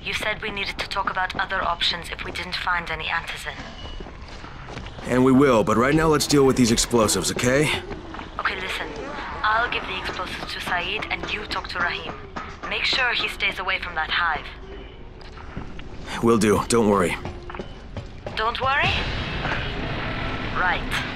You said we needed to talk about other options if we didn't find any antizin. And we will, but right now let's deal with these explosives, okay? Okay, listen. I'll give the explosives to Saeed and you talk to Rahim. Make sure he stays away from that hive. Will do, don't worry. Don't worry? Right.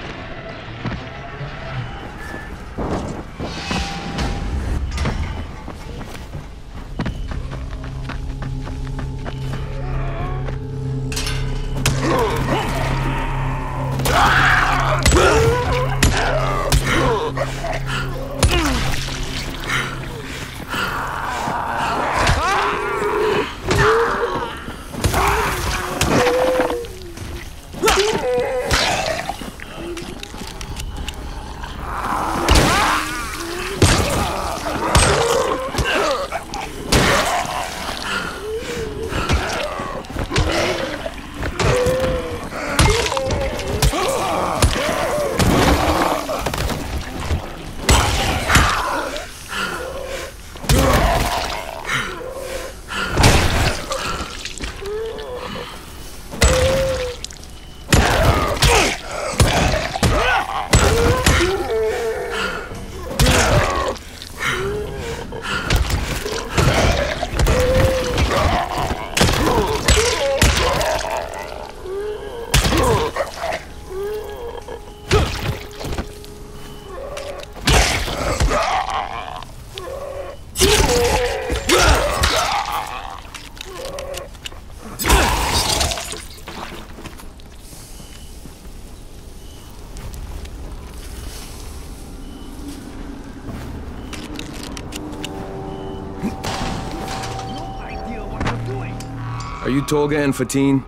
Are you Tolga and Fatin?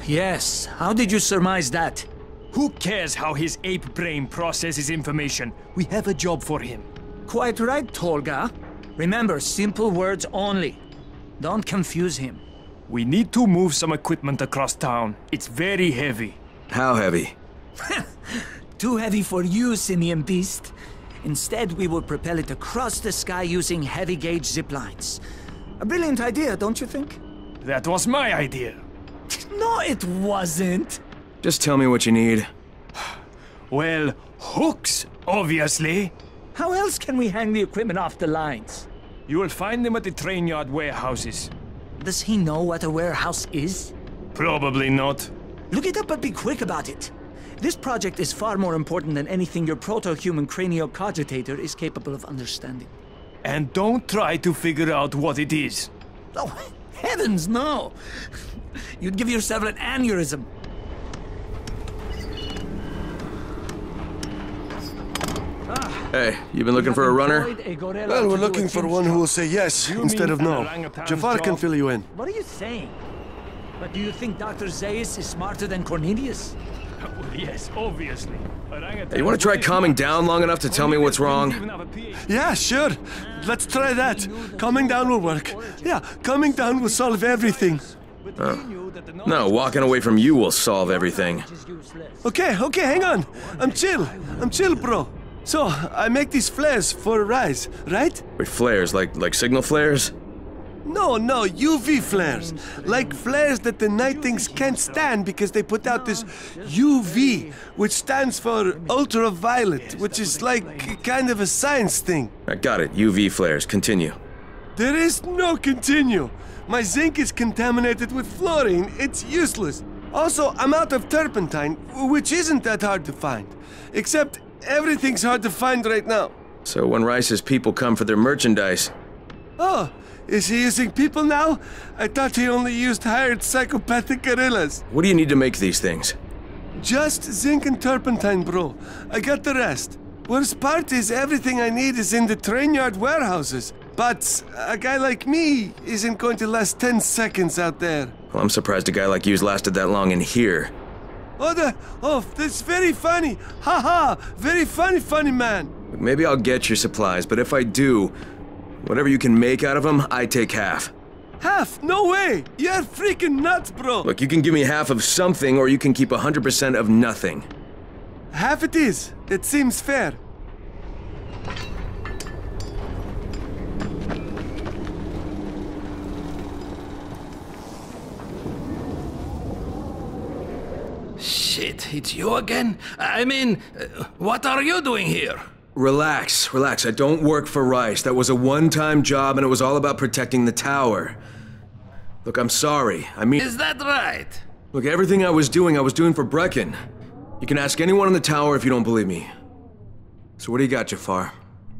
Yes. How did you surmise that? Who cares how his ape brain processes information? We have a job for him. Quite right, Tolga. Remember, simple words only. Don't confuse him. We need to move some equipment across town. It's very heavy. How heavy? Too heavy for you, Simian Beast. Instead, we will propel it across the sky using heavy-gauge zip lines. A brilliant idea, don't you think? That was my idea. No, it wasn't. Just tell me what you need. Well, hooks, obviously. How else can we hang the equipment off the lines? You will find them at the train yard warehouses. Does he know what a warehouse is? Probably not. Look it up, but be quick about it. This project is far more important than anything your proto-human craniocogitator is capable of understanding. And don't try to figure out what it is. Oh, heavens, no! You'd give yourself an aneurysm. Hey, you been looking for a runner? Well, we're looking for one who will say yes instead of no. Jafar can fill you in. What are you saying? But do you think Dr. Zaius is smarter than Cornelius? Well, yes, obviously. Hey, you want to try calming down long enough to tell me what's wrong? Yeah, sure. Let's try that. Calming down will work. Yeah, calming down will solve everything. No, walking away from you will solve everything. Okay, hang on. I'm chill, bro. So, I make these flares for Rise, right? Wait, flares? Like signal flares? No, UV flares. Like flares that the Night Things can't stand because they put out this UV, which stands for ultraviolet, which is like kind of a science thing. I got it. UV flares. Continue. There is no continue. My zinc is contaminated with fluorine. It's useless. Also, I'm out of turpentine, which isn't that hard to find. Except everything's hard to find right now. So when Rice's people come for their merchandise... Oh, is he using people now? I thought he only used hired psychopathic gorillas. What do you need to make these things? Just zinc and turpentine, bro. I got the rest. Worst part is everything I need is in the train yard warehouses. But a guy like me isn't going to last 10 seconds out there. Well, I'm surprised a guy like you's lasted that long in here. Oh, that's very funny. Ha ha, very funny man. Maybe I'll get your supplies, but if I do, whatever you can make out of them, I take half. Half? No way! You're freaking nuts, bro! Look, you can give me half of something, or you can keep 100% of nothing. Half it is. It seems fair. Shit, it's you again? I mean, what are you doing here? Relax. I don't work for Rice. That was a one-time job, and it was all about protecting the tower. Look, I'm sorry. I mean... Is that right? Look, everything I was doing for Brecken. You can ask anyone in the tower if you don't believe me. So what do you got, Jafar?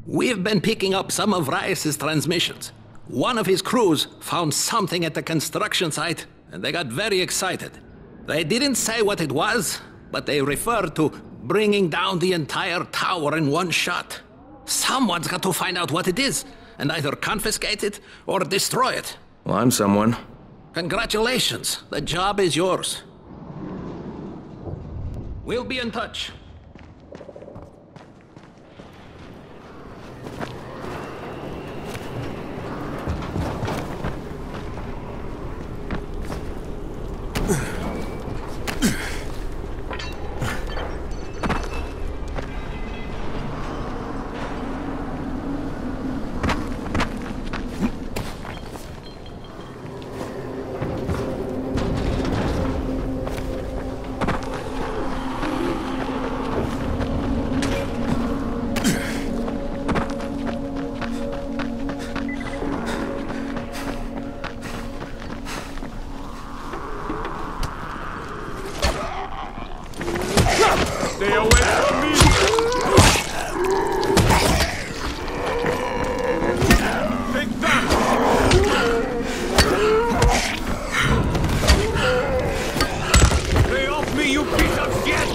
We've been picking up some of Rice's transmissions. One of his crews found something at the construction site, and they got very excited. They didn't say what it was, but they referred to bringing down the entire tower in one shot. Someone's got to find out what it is, and either confiscate it or destroy it. Well, I'm someone. Congratulations, the job is yours. We'll be in touch. Stay away from me! Take that! Stay off me, you piece of shit!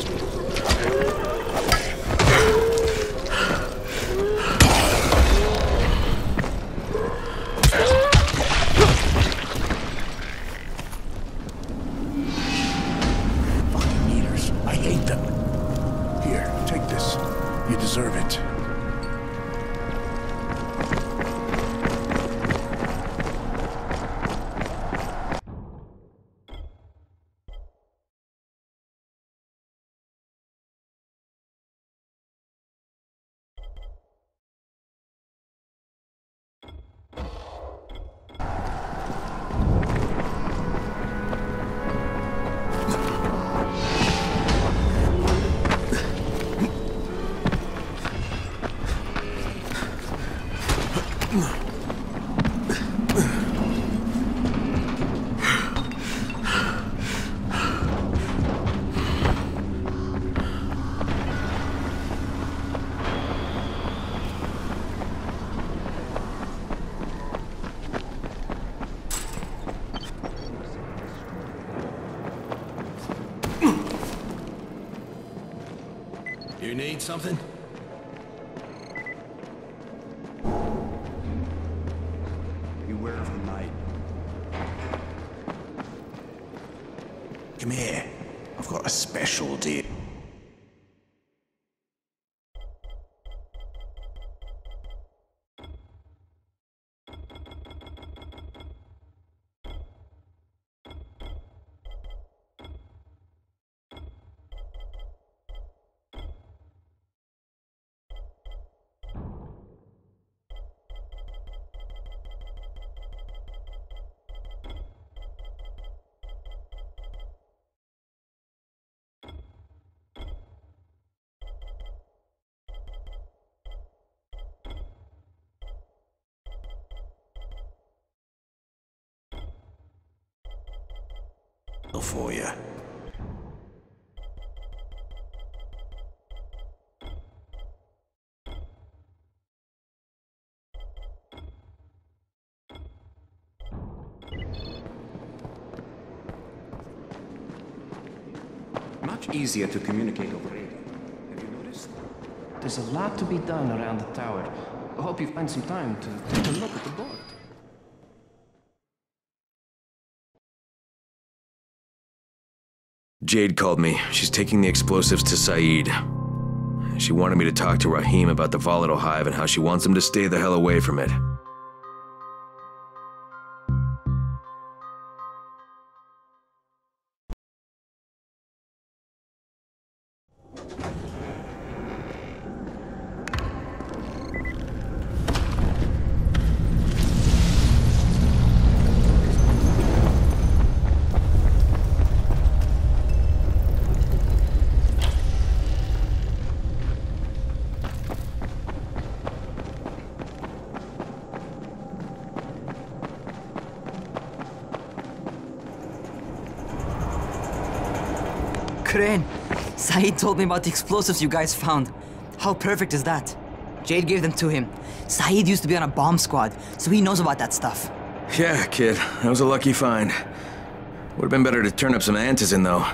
Fucking meters. I hate them. Here, take this. You deserve it. You need something? Beware of the night. Come here. I've got a special deal. For you. Much much easier to communicate over radio. Have you noticed? There's a lot to be done around the tower. I hope you find some time to take a look at the board. Jade called me. She's taking the explosives to Saeed. She wanted me to talk to Rahim about the volatile hive and how she wants him to stay the hell away from it. Crane, Saeed told me about the explosives you guys found. How perfect is that? Jade gave them to him. Saeed used to be on a bomb squad, so he knows about that stuff. Yeah, kid. That was a lucky find. Would've been better to turn up some antizin, though.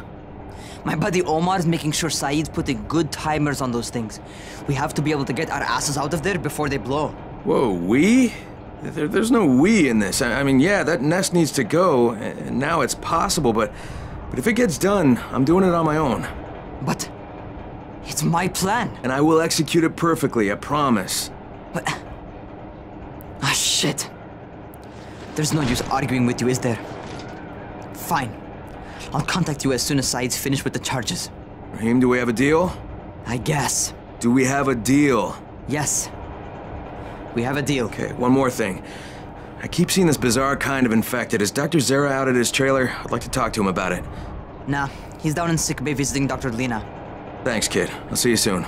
My buddy Omar is making sure Saeed's putting good timers on those things. We have to be able to get our asses out of there before they blow. Whoa, we? There's no we in this. I mean, yeah, that nest needs to go, and now it's possible, but if it gets done, I'm doing it on my own. But it's my plan. And I will execute it perfectly, I promise. But... ah, shit. There's no use arguing with you, is there? Fine. I'll contact you as soon as Saeed's finished with the charges. Rahim, do we have a deal? I guess. Do we have a deal? Yes. We have a deal. Okay, one more thing. I keep seeing this bizarre kind of infected. Is Dr. Zera out at his trailer? I'd like to talk to him about it. Nah, he's down in sick bay visiting Dr. Lena. Thanks, kid. I'll see you soon.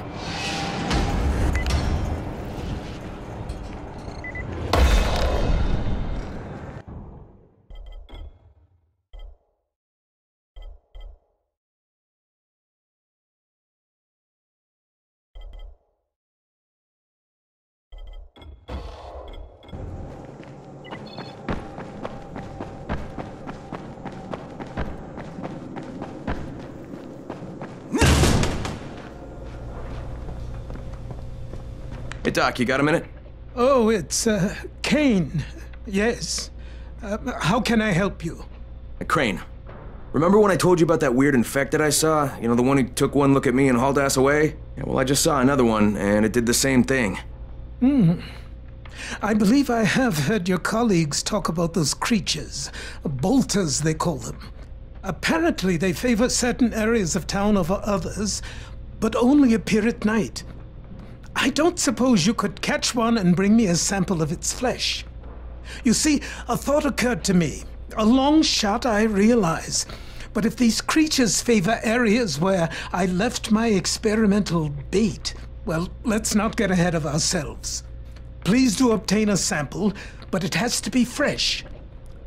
Hey, Doc, you got a minute? Oh, it's, Kane. Yes. How can I help you? Crane. Remember when I told you about that weird infected I saw? You know, the one who took one look at me and hauled ass away? Yeah, well, I just saw another one, and it did the same thing. I believe I have heard your colleagues talk about those creatures. Bolters, they call them. Apparently, they favor certain areas of town over others, but only appear at night. I don't suppose you could catch one and bring me a sample of its flesh. You see, a thought occurred to me. A long shot, I realize. But if these creatures favor areas where I left my experimental bait, well, let's not get ahead of ourselves. Please do obtain a sample, but it has to be fresh.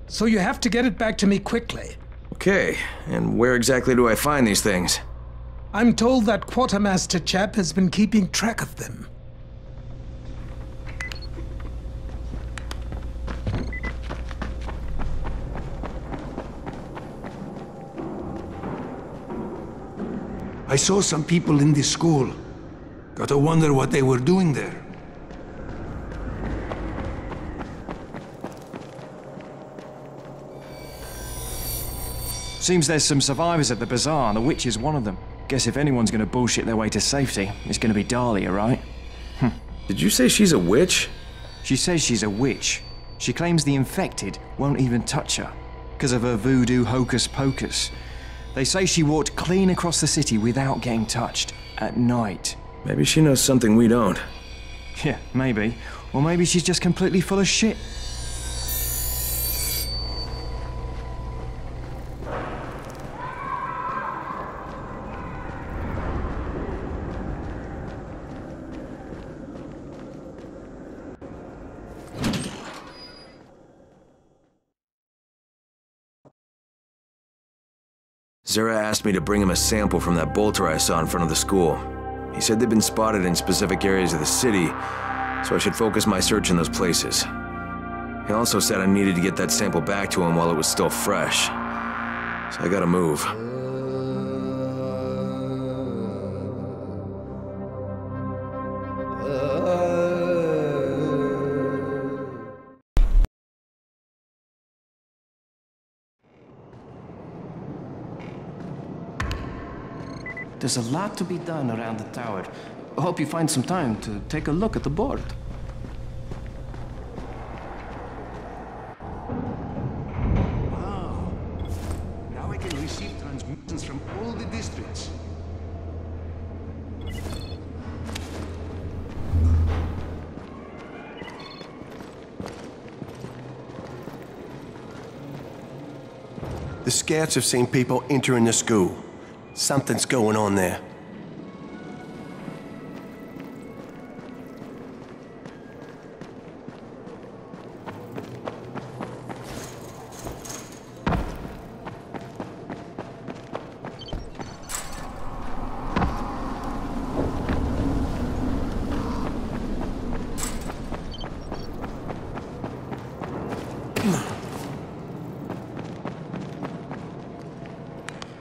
So you have to get it back to me quickly. Okay, and where exactly do I find these things? I'm told that quartermaster chap has been keeping track of them. I saw some people in this school. Got to wonder what they were doing there. Seems there's some survivors at the bazaar, and the witch is one of them. Guess if anyone's gonna bullshit their way to safety, it's gonna be Dahlia, right? Did you say she's a witch? She says she's a witch. She claims the infected won't even touch her, because of her voodoo hocus pocus. They say she walked clean across the city without getting touched, at night. Maybe she knows something we don't. Yeah, maybe. Or maybe she's just completely full of shit. Zera asked me to bring him a sample from that bolter I saw in front of the school. He said they'd been spotted in specific areas of the city, so I should focus my search in those places. He also said I needed to get that sample back to him while it was still fresh. So I gotta move. There's a lot to be done around the tower. I hope you find some time to take a look at the board. Wow. Now I can receive transmissions from all the districts. The scouts have seen people entering the school. Something's going on there.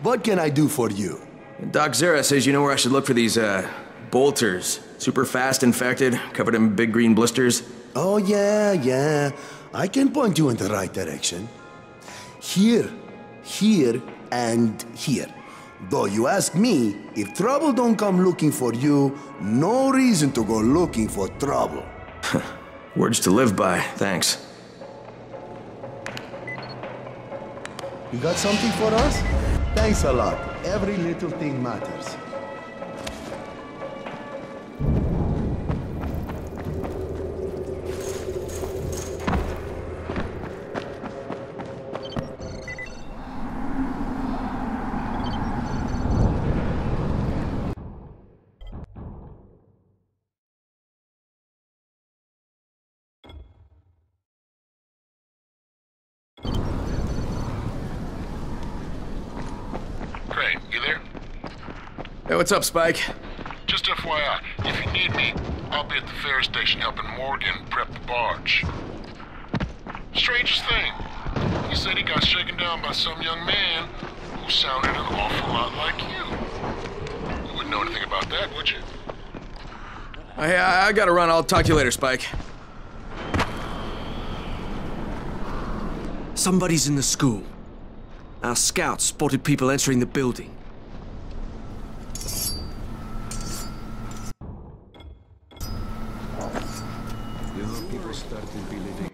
What can I do for you? Doc Zera says you know where I should look for these, bolters. Super fast infected, covered in big green blisters. Oh, yeah. I can point you in the right direction. Here, here, and here. Though you ask me, if trouble don't come looking for you, no reason to go looking for trouble. Words to live by, thanks. You got something for us? Thanks a lot. Every little thing matters. Crane, you there? Hey, what's up, Spike? Just FYI, if you need me, I'll be at the ferry station helping Morgan prep the barge. Strangest thing, he said he got shaken down by some young man who sounded an awful lot like you. You wouldn't know anything about that, would you? Hey, I gotta run. I'll talk to you later, Spike. Somebody's in the school. Our scouts spotted people entering the building. People started believing